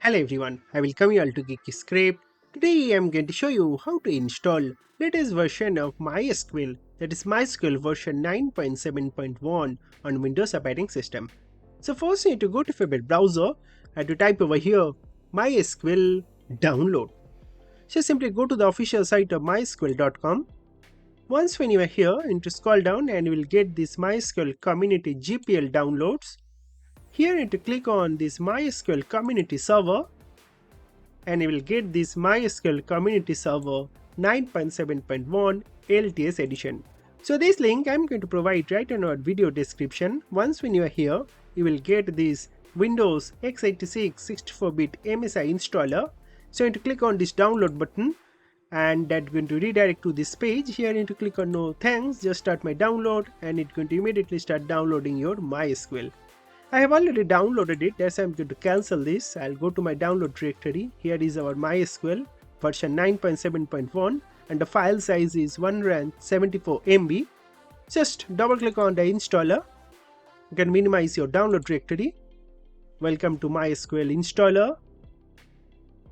Hello everyone, I welcome you all to Geeky Script. Today I am going to show you how to install latest version of MySQL, that is MySQL version 9.7.1 on Windows operating system. So first you need to go to your favorite browser and to type over here MySQL download. So simply go to the official site of mysql.com. Once when you are here, you need to scroll down and you will get this MySQL community GPL downloads. Here you need to click on this MySQL community server and you will get this MySQL community server 9.7.1 LTS edition. So this link I'm going to provide right in our video description. Once when you are here, you will get this Windows x86 64-bit MSI installer. So you need to click on this download button and that's going to redirect to this page. Here you need to click on no thanks, just start my download, and it's going to immediately start downloading your MySQL. I have already downloaded it, that's why I'm going to cancel this. I'll go to my download directory. Here is our MySQL version 9.7.1 and the file size is 174 MB. Just double click on the installer. You can minimize your download directory. Welcome to MySQL installer.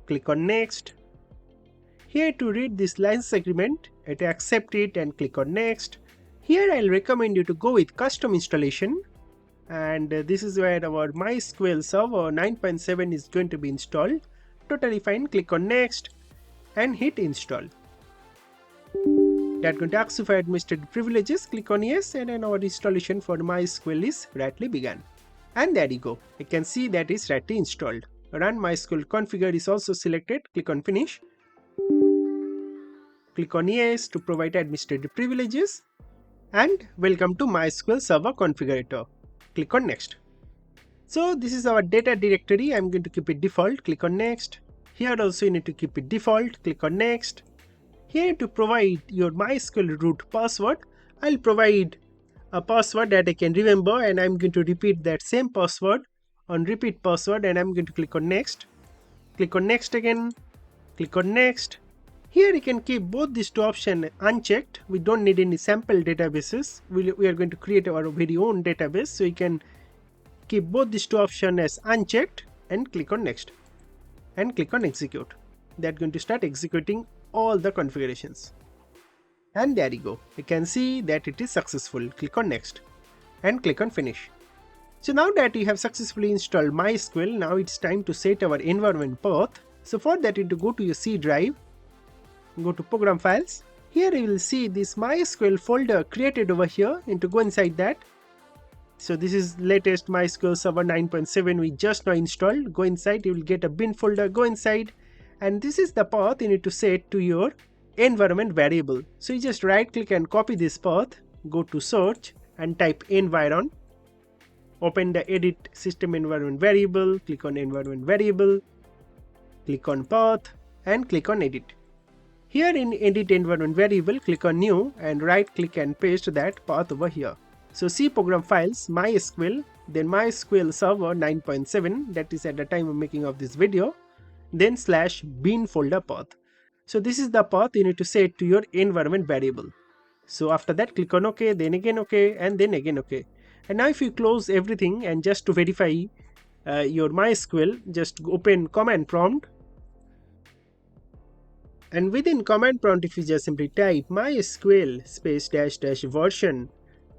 Click on next. Here to read this license agreement, to accept it and click on next. Here I'll recommend you to go with custom installation. And this is where our MySQL server 9.7 is going to be installed. Totally fine. Click on next and hit install. That's going to ask you for administrative privileges. Click on yes, and then our installation for MySQL is rightly begun. And there you go. You can see that is rightly installed. Run MySQL configure is also selected. Click on finish. Click on yes to provide administrative privileges. And welcome to MySQL server configurator. Click on next. So this is our data directory. I'm going to keep it default. Click on next. Here also you need to keep it default. Click on next. Here to provide your MySQL root password, I'll provide a password that I can remember, and I'm going to repeat that same password on repeat password, and I'm going to click on next. Click on next again. Click on next. Here you can keep both these two options unchecked. We don't need any sample databases. We are going to create our very own database. So you can keep both these two options as unchecked and click on next. And click on execute. That's going to start executing all the configurations. And there you go. You can see that it is successful. Click on next. And click on finish. So now that you have successfully installed MySQL, now it's time to set our environment path. So for that you need to go to your C drive. Go to program files. Here you will see this MySQL folder created over here, and to go inside that. So this is latest MySQL server 9.7 we just now installed. Go inside, you will get a bin folder. Go inside, and this is the path you need to set to your environment variable. So you just right click and copy this path. Go to search and type environ. Open the edit system environment variable. Click on environment variable. Click on path and click on edit. Here in edit environment variable, click on new and right click and paste that path over here. So C program files, MySQL, then MySQL server 9.7, that is at the time of making of this video, then /bin folder path. So this is the path you need to set to your environment variable. So after that click on OK, then again OK, and then again OK. And now if you close everything and just to verify your MySQL, just open command prompt. And within command prompt, if you just simply type MySQL space -- version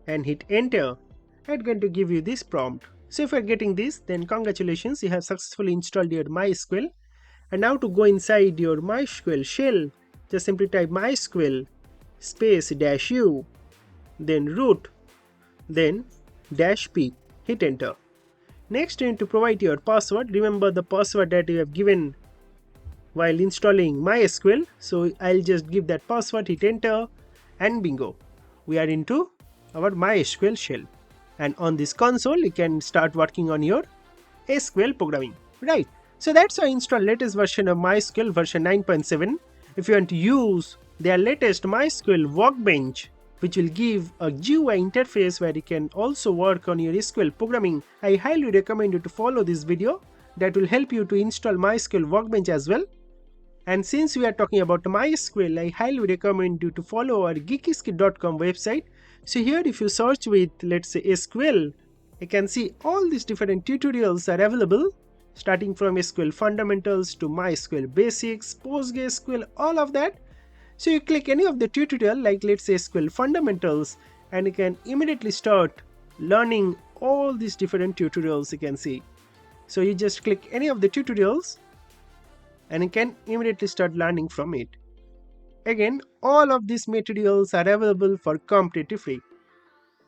and hit enter, it's going to give you this prompt. So if you're getting this, then congratulations, you have successfully installed your MySQL. And now to go inside your MySQL shell, just simply type MySQL space -u, then root, then -p, hit enter. Next you need to provide your password. Remember the password that you have given while installing MySQL. So I'll just give that password, hit enter, and bingo, we are into our MySQL shell. And on this console you can start working on your SQL programming, right? So that's how I install latest version of MySQL version 9.7. If you want to use their latest MySQL Workbench, which will give a GUI interface where you can also work on your SQL programming, I highly recommend you to follow this video. That will help you to install MySQL Workbench as well. And since we are talking about MySQL, I highly recommend you to follow our geeky.com website. So here if you search with, let's say, SQL, you can see all these different tutorials are available starting from SQL fundamentals to MySQL basics, PostgreSQL, all of that. So you click any of the tutorial, like let's say SQL fundamentals, and you can immediately start learning all these different tutorials you can see. So you just click any of the tutorials and you can immediately start learning from it. Again, all of these materials are available for completely free.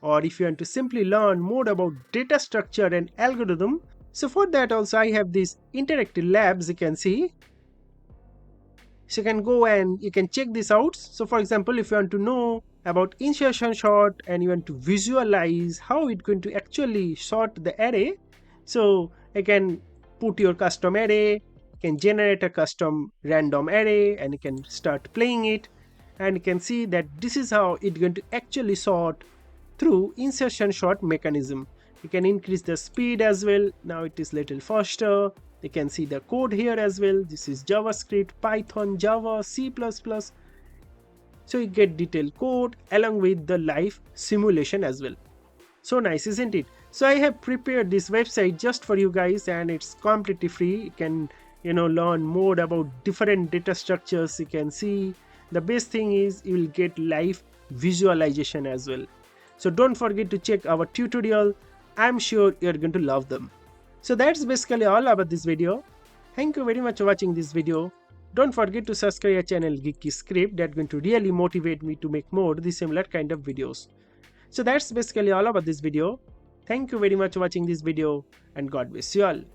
Or if you want to simply learn more about data structure and algorithm, so for that also I have these interactive labs you can see. So you can go and you can check this out. So for example, if you want to know about insertion sort and you want to visualize how it's going to actually sort the array, so you can put your custom array, you can generate a custom random array and you can start playing it, and you can see that this is how it's going to actually sort through insertion sort mechanism. You can increase the speed as well. Now it is little faster. You can see the code here as well. This is JavaScript, Python, Java, C++. So you get detailed code along with the live simulation as well. So nice, isn't it? So I have prepared this website just for you guys and it's completely free. You can learn more about different data structures. You can see the best thing is you will get live visualization as well. So don't forget to check our tutorial. I'm sure you're going to love them. So that's basically all about this video. Thank you very much for watching this video. Don't forget to subscribe our channel Geeky Script. That's going to really motivate me to make more the similar kind of videos. So that's basically all about this video. Thank you very much for watching this video and God bless you all.